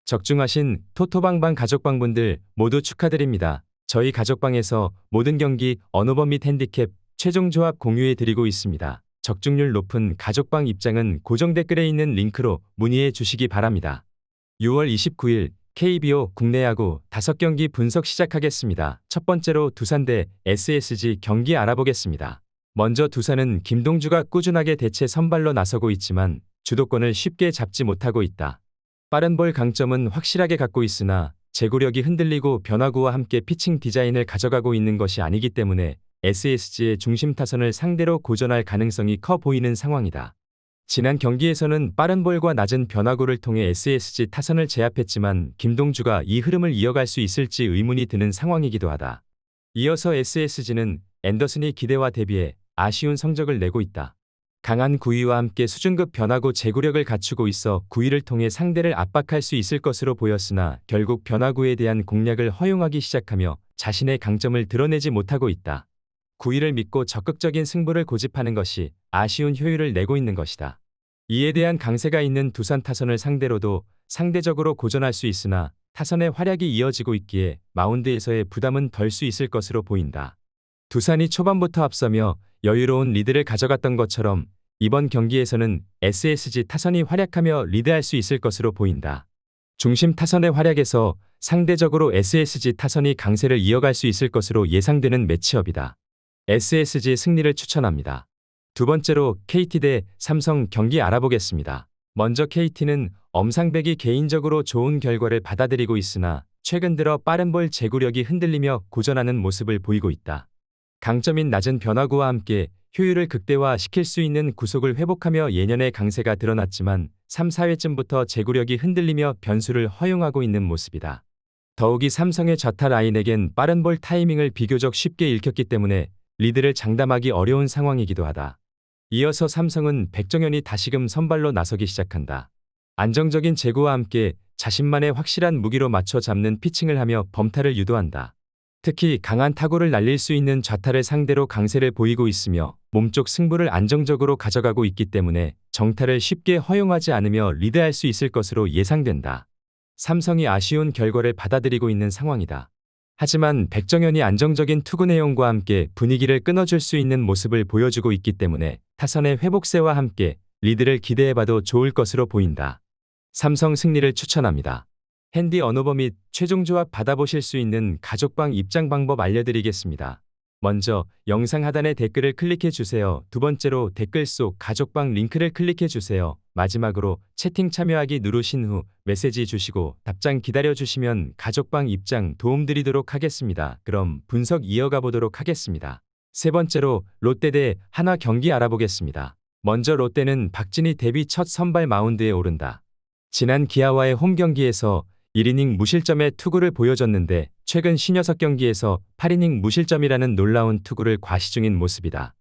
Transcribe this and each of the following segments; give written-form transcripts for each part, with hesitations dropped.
적중하신 토토방방 가족방분들 모두 축하드립니다. 저희 가족방에서 모든 경기, 언어범 및 핸디캡, 최종 조합 공유해 드리고 있습니다. 적중률 높은 가족방 입장은 고정 댓글에 있는 링크로 문의해 주시기 바랍니다. 6월 29일 KBO 국내 야구 5경기 분석 시작하겠습니다. 첫 번째로 두산 대 SSG 경기 알아보겠습니다. 먼저 두산은 김동주가 꾸준하게 대체 선발로 나서고 있지만 주도권을 쉽게 잡지 못하고 있다. 빠른 볼 강점은 확실하게 갖고 있으나 제구력이 흔들리고 변화구와 함께 피칭 디자인을 가져가고 있는 것이 아니기 때문에 SSG의 중심 타선을 상대로 고전할 가능성이 커 보이는 상황이다. 지난 경기에서는 빠른 볼과 낮은 변화구를 통해 SSG 타선을 제압했지만 김동주가 이 흐름을 이어갈 수 있을지 의문이 드는 상황이기도 하다. 이어서 SSG는 앤더슨이 기대와 대비해 아쉬운 성적을 내고 있다. 강한 구위와 함께 수준급 변화구 제구력을 갖추고 있어 구위를 통해 상대를 압박할 수 있을 것으로 보였으나 결국 변화구에 대한 공략을 허용하기 시작하며 자신의 강점을 드러내지 못하고 있다. 구위를 믿고 적극적인 승부를 고집하는 것이 아쉬운 효율을 내고 있는 것이다. 이에 대한 강세가 있는 두산 타선을 상대로도 상대적으로 고전할 수 있으나 타선의 활약이 이어지고 있기에 마운드에서의 부담은 덜 수 있을 것으로 보인다. 두산이 초반부터 앞서며 여유로운 리드를 가져갔던 것처럼 이번 경기에서는 SSG 타선이 활약하며 리드할 수 있을 것으로 보인다. 중심 타선의 활약에서 상대적으로 SSG 타선이 강세를 이어갈 수 있을 것으로 예상되는 매치업이다. SSG 승리를 추천합니다. 두 번째로 KT 대 삼성 경기 알아보겠습니다. 먼저 KT는 엄상백이 개인적으로 좋은 결과를 받아들이고 있으나 최근 들어 빠른 볼 제구력이 흔들리며 고전하는 모습을 보이고 있다. 강점인 낮은 변화구와 함께 효율을 극대화시킬 수 있는 구속을 회복하며 예년의 강세가 드러났지만 3, 4회쯤부터 제구력이 흔들리며 변수를 허용하고 있는 모습이다. 더욱이 삼성의 좌타 라인에겐 빠른 볼 타이밍을 비교적 쉽게 읽혔기 때문에 리드를 장담하기 어려운 상황이기도 하다. 이어서 삼성은 백정현이 다시금 선발로 나서기 시작한다. 안정적인 제구와 함께 자신만의 확실한 무기로 맞춰 잡는 피칭을 하며 범타를 유도한다. 특히 강한 타구를 날릴 수 있는 좌타를 상대로 강세를 보이고 있으며 몸쪽 승부를 안정적으로 가져가고 있기 때문에 정타를 쉽게 허용하지 않으며 리드할 수 있을 것으로 예상된다. 삼성이 아쉬운 결과를 받아들이고 있는 상황이다. 하지만 백정현이 안정적인 투구 내용과 함께 분위기를 끊어줄 수 있는 모습을 보여주고 있기 때문에 타선의 회복세와 함께 리드를 기대해봐도 좋을 것으로 보인다. 삼성 승리를 추천합니다. 핸디 언어버 및 최종 조합 받아보실 수 있는 가족방 입장 방법 알려드리겠습니다. 먼저 영상 하단의 댓글을 클릭해 주세요. 두 번째로 댓글 속 가족방 링크를 클릭해 주세요. 마지막으로 채팅 참여하기 누르신 후 메시지 주시고 답장 기다려 주시면 가족방 입장 도움드리도록 하겠습니다. 그럼 분석 이어가 보도록 하겠습니다. 세 번째로 롯데 대 한화 경기 알아보겠습니다. 먼저 롯데는 박진희 데뷔 첫 선발 마운드에 오른다. 지난 기아와의 홈 경기에서 1이닝 무실점의 투구를 보여줬는데 최근 56경기에서 8이닝 무실점이라는 놀라운 투구를 과시 중인 모습이다.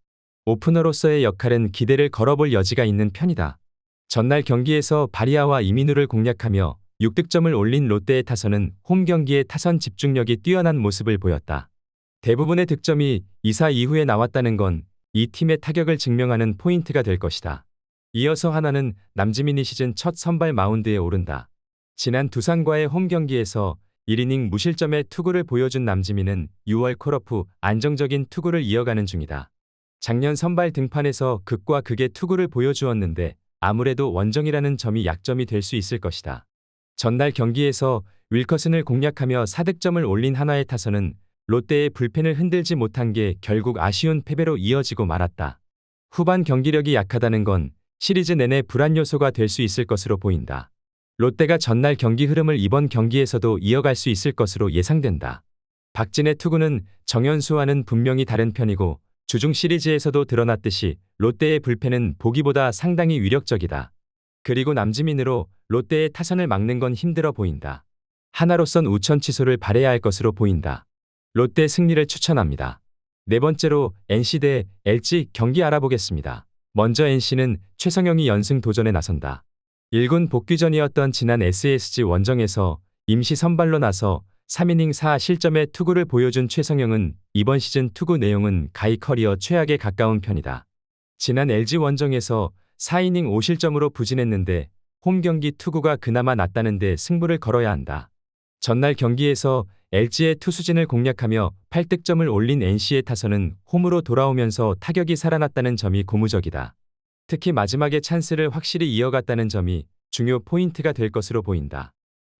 오프너로서의 역할은 기대를 걸어볼 여지가 있는 편이다. 전날 경기에서 바리아와 이민우를 공략하며 6득점을 올린 롯데의 타선은 홈 경기의 타선 집중력이 뛰어난 모습을 보였다. 대부분의 득점이 2사 이후에 나왔다는 건 이 팀의 타격을 증명하는 포인트가 될 것이다. 이어서 하나는 남지민이 시즌 첫 선발 마운드에 오른다. 지난 두산과의 홈 경기에서 1이닝 무실점의 투구를 보여준 남지민은 6월 콜업 안정적인 투구를 이어가는 중이다. 작년 선발 등판에서 극과 극의 투구를 보여주었는데 아무래도 원정이라는 점이 약점이 될 수 있을 것이다. 전날 경기에서 윌커슨을 공략하며 4득점을 올린 한화의 타선은 롯데의 불펜을 흔들지 못한 게 결국 아쉬운 패배로 이어지고 말았다. 후반 경기력이 약하다는 건 시리즈 내내 불안 요소가 될 수 있을 것으로 보인다. 롯데가 전날 경기 흐름을 이번 경기에서도 이어갈 수 있을 것으로 예상된다. 박진의 투구는 정현수와는 분명히 다른 편이고 주중 시리즈에서도 드러났듯이 롯데의 불펜은 보기보다 상당히 위력적이다. 그리고 남지민으로 롯데의 타선을 막는 건 힘들어 보인다. 하나로선 우천 취소를 바라야 할 것으로 보인다. 롯데 승리를 추천합니다. 네 번째로 NC 대 LG 경기 알아보겠습니다. 먼저 NC는 최성영이 연승 도전에 나선다. 1군 복귀전이었던 지난 SSG 원정에서 임시 선발로 나서 3이닝 4실점의 투구를 보여준 최성영은 이번 시즌 투구 내용은 가히 커리어 최악에 가까운 편이다. 지난 LG 원정에서 4이닝 5실점으로 부진했는데 홈 경기 투구가 그나마 낫다는데 승부를 걸어야 한다. 전날 경기에서 LG의 투수진을 공략하며 8득점을 올린 NC의 타선은 홈으로 돌아오면서 타격이 살아났다는 점이 고무적이다. 특히 마지막에 찬스를 확실히 이어갔다는 점이 중요 포인트가 될 것으로 보인다.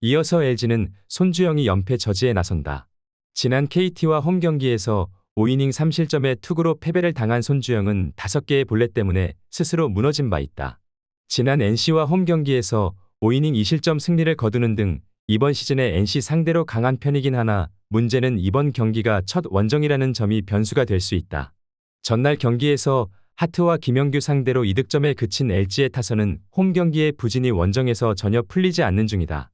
이어서 LG는 손주영이 연패 저지에 나선다. 지난 KT와 홈 경기에서 5이닝 3실점의 투구로 패배를 당한 손주영은 5개의 볼넷 때문에 스스로 무너진 바 있다. 지난 NC와 홈 경기에서 5이닝 2실점 승리를 거두는 등 이번 시즌에 NC 상대로 강한 편이긴 하나 문제는 이번 경기가 첫 원정이라는 점이 변수가 될 수 있다. 전날 경기에서 하트와 김영규 상대로 2득점에 그친 LG의 타선은 홈 경기의 부진이 원정에서 전혀 풀리지 않는 중이다.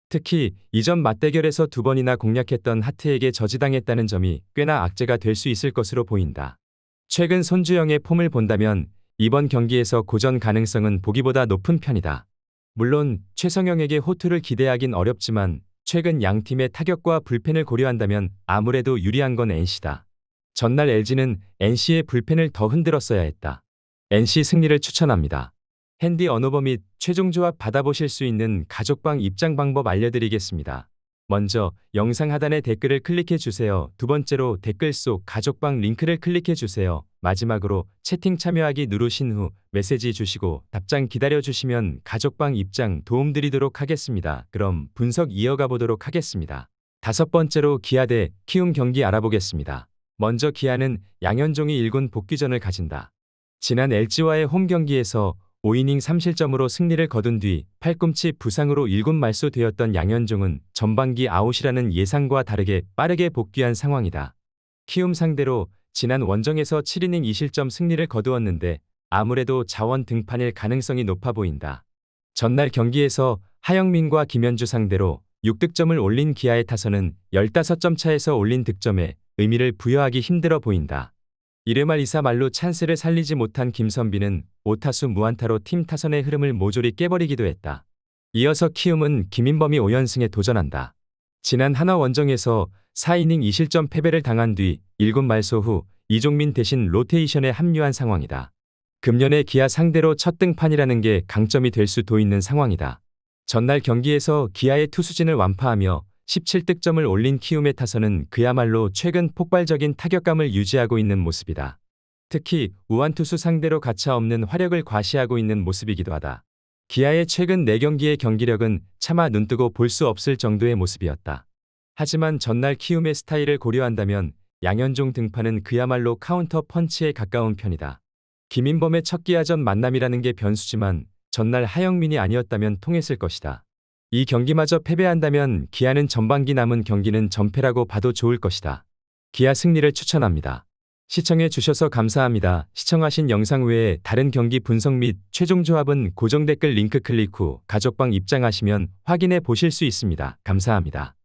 특히 이전 맞대결에서 2번이나 공략했던 하트에게 저지당했다는 점이 꽤나 악재가 될 수 있을 것으로 보인다. 최근 손주영의 폼을 본다면 이번 경기에서 고전 가능성은 보기보다 높은 편이다. 물론 최성영에게 호투를 기대하긴 어렵지만 최근 양팀의 타격과 불펜을 고려한다면 아무래도 유리한 건 NC다. 전날 LG는 NC의 불펜을 더 흔들었어야 했다. NC 승리를 추천합니다. 핸디 언어버 및 최종 조합 받아보실 수 있는 가족방 입장 방법 알려드리겠습니다. 먼저 영상 하단의 댓글을 클릭해 주세요. 두 번째로 댓글 속 가족방 링크를 클릭해 주세요. 마지막으로 채팅 참여하기 누르신 후 메시지 주시고 답장 기다려 주시면 가족방 입장 도움드리도록 하겠습니다. 그럼 분석 이어가 보도록 하겠습니다. 다섯 번째로 기아 대 키움 경기 알아보겠습니다. 먼저 기아는 양현종이 1군 복귀전을 가진다. 지난 LG와의 홈 경기에서 5이닝 3실점으로 승리를 거둔 뒤 팔꿈치 부상으로 1군 말소되었던 양현종은 전반기 아웃이라는 예상과 다르게 빠르게 복귀한 상황이다. 키움 상대로 지난 원정에서 7이닝 2실점 승리를 거두었는데 아무래도 자원 등판일 가능성이 높아 보인다. 전날 경기에서 하영민과 김현주 상대로 6득점을 올린 기아의 타선은 15점 차에서 올린 득점에 의미를 부여하기 힘들어 보인다. 1회 말 2사 말로 찬스를 살리지 못한 김선비는 5타수 무안타로 팀 타선의 흐름을 모조리 깨버리기도 했다. 이어서 키움은 김인범이 5연승에 도전한다. 지난 하나 원정에서 4이닝 2실점 패배를 당한 뒤 1군 말소 후 이종민 대신 로테이션에 합류한 상황이다. 금년의 기아 상대로 첫 등판이라는 게 강점이 될 수도 있는 상황이다. 전날 경기에서 기아의 투수진을 완파하며 17득점을 올린 키움의 타선은 그야말로 최근 폭발적인 타격감을 유지하고 있는 모습이다. 특히 우완투수 상대로 가차없는 화력을 과시하고 있는 모습이기도 하다. 기아의 최근 4경기의 경기력은 차마 눈뜨고 볼 수 없을 정도의 모습이었다. 하지만 전날 키움의 스타일을 고려한다면 양현종 등판은 그야말로 카운터 펀치에 가까운 편이다. 김인범의 첫 기아전 만남이라는 게 변수지만 전날 하영민이 아니었다면 통했을 것이다. 이 경기마저 패배한다면 기아는 전반기 남은 경기는 전패라고 봐도 좋을 것이다. 기아 승리를 추천합니다. 시청해 주셔서 감사합니다. 시청하신 영상 외에 다른 경기 분석 및 최종 조합은 고정 댓글 링크 클릭 후 가족방 입장하시면 확인해 보실 수 있습니다. 감사합니다.